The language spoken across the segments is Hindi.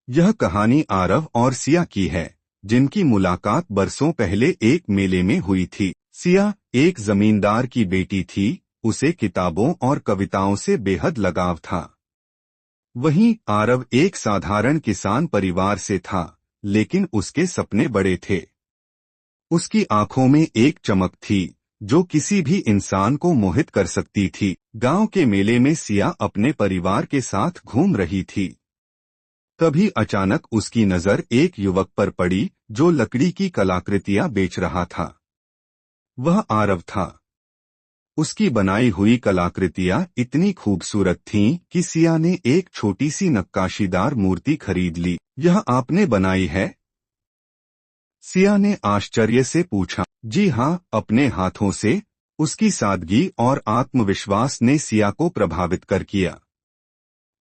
यह कहानी आरव और सिया की है, जिनकी मुलाकात बरसों पहले एक मेले में हुई थी। सिया एक जमींदार की बेटी थी। उसे किताबों और कविताओं से बेहद लगाव था। वहीं आरव एक साधारण किसान परिवार से था, लेकिन उसके सपने बड़े थे। उसकी आंखों में एक चमक थी जो किसी भी इंसान को मोहित कर सकती थी। गांव के मेले में सिया अपने परिवार के साथ घूम रही थी। तभी अचानक उसकी नजर एक युवक पर पड़ी जो लकड़ी की कलाकृतियां बेच रहा था। वह आरव था। उसकी बनाई हुई कलाकृतियां इतनी खूबसूरत थीं कि सिया ने एक छोटी सी नक्काशीदार मूर्ति खरीद ली। यह आपने बनाई है? सिया ने आश्चर्य से पूछा। जी हाँ, अपने हाथों से। उसकी सादगी और आत्मविश्वास ने सिया को प्रभावित कर किया।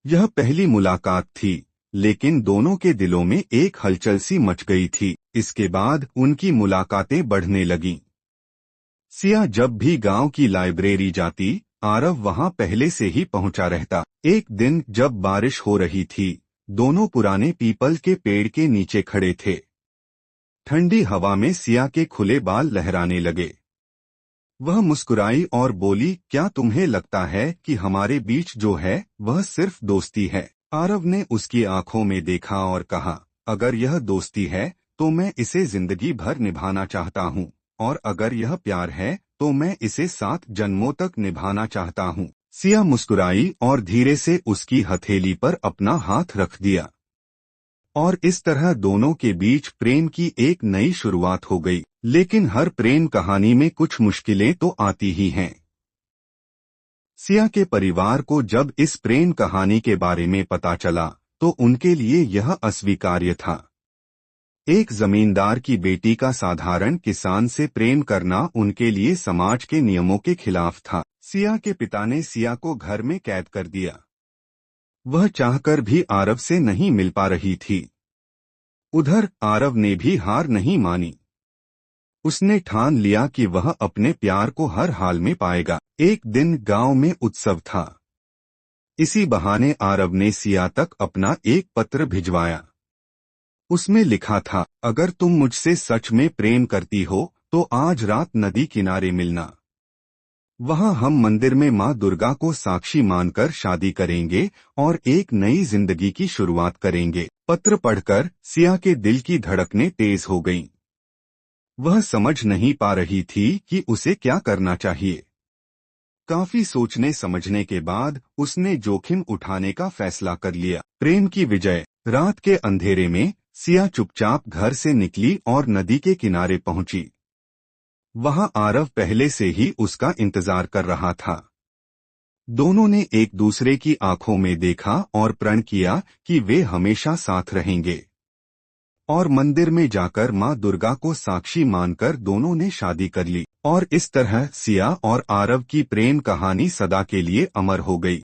यह पहली मुलाकात थी, लेकिन दोनों के दिलों में एक हलचल सी मच गई थी। इसके बाद उनकी मुलाकातें बढ़ने लगीं। सिया जब भी गांव की लाइब्रेरी जाती, आरव वहां पहले से ही पहुंचा रहता। एक दिन जब बारिश हो रही थी, दोनों पुराने पीपल के पेड़ के नीचे खड़े थे। ठंडी हवा में सिया के खुले बाल लहराने लगे। वह मुस्कुराई और बोली, क्या तुम्हें लगता है कि हमारे बीच जो है वह सिर्फ दोस्ती है? आरव ने उसकी आंखों में देखा और कहा, अगर यह दोस्ती है तो मैं इसे जिंदगी भर निभाना चाहता हूँ, और अगर यह प्यार है तो मैं इसे 7 जन्मों तक निभाना चाहता हूँ। सिया मुस्कुराई और धीरे से उसकी हथेली पर अपना हाथ रख दिया, और इस तरह दोनों के बीच प्रेम की एक नई शुरुआत हो गई। लेकिन हर प्रेम कहानी में कुछ मुश्किलें तो आती ही हैं। सिया के परिवार को जब इस प्रेम कहानी के बारे में पता चला तो उनके लिए यह अस्वीकार्य था। एक जमींदार की बेटी का साधारण किसान से प्रेम करना उनके लिए समाज के नियमों के खिलाफ था। सिया के पिता ने सिया को घर में कैद कर दिया। वह चाहकर भी आरव से नहीं मिल पा रही थी। उधर आरव ने भी हार नहीं मानी। उसने ठान लिया कि वह अपने प्यार को हर हाल में पाएगा। एक दिन गांव में उत्सव था। इसी बहाने आरव ने सिया तक अपना एक पत्र भिजवाया। उसमें लिखा था, अगर तुम मुझसे सच में प्रेम करती हो तो आज रात नदी किनारे मिलना। वहां हम मंदिर में मां दुर्गा को साक्षी मानकर शादी करेंगे और एक नई जिंदगी की शुरुआत करेंगे। पत्र पढ़कर सिया के दिल की धड़कनें तेज हो गईं। वह समझ नहीं पा रही थी कि उसे क्या करना चाहिए। काफी सोचने समझने के बाद उसने जोखिम उठाने का फैसला कर लिया। प्रेम की विजय। रात के अंधेरे में सिया चुपचाप घर से निकली और नदी के किनारे पहुंची। वहां आरव पहले से ही उसका इंतजार कर रहा था। दोनों ने एक दूसरे की आंखों में देखा और प्रण किया कि वे हमेशा साथ रहेंगे। और मंदिर में जाकर मां दुर्गा को साक्षी मानकर दोनों ने शादी कर ली। और इस तरह सिया और आरव की प्रेम कहानी सदा के लिए अमर हो गई।